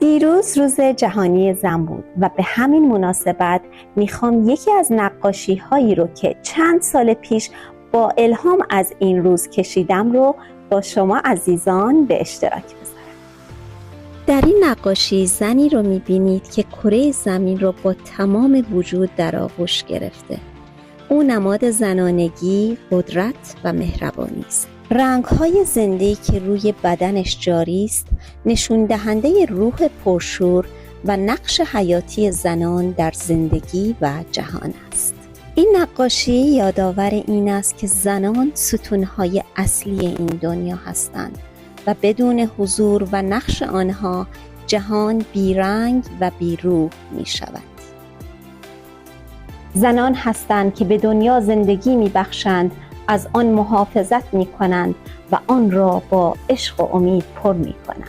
دیروز روز جهانی زن بود و به همین مناسبت میخوام یکی از نقاشی هایی رو که چند سال پیش با الهام از این روز کشیدم رو با شما عزیزان به اشتراک بذارم. در این نقاشی زنی رو میبینید که کره زمین رو با تمام وجود در آغوش گرفته. او نماد زنانگی، قدرت و مهربانی است. رنگ‌های زنده‌ای که روی بدنش جاری است نشون دهنده روح پرشور و نقش حیاتی زنان در زندگی و جهان است. این نقاشی یادآور این است که زنان ستون‌های اصلی این دنیا هستند و بدون حضور و نقش آنها جهان بیرنگ و بیروح می‌شود. زنان هستند که به دنیا زندگی می‌بخشند، از آن محافظت می‌کنند و آن را با عشق و امید پر می‌کنند.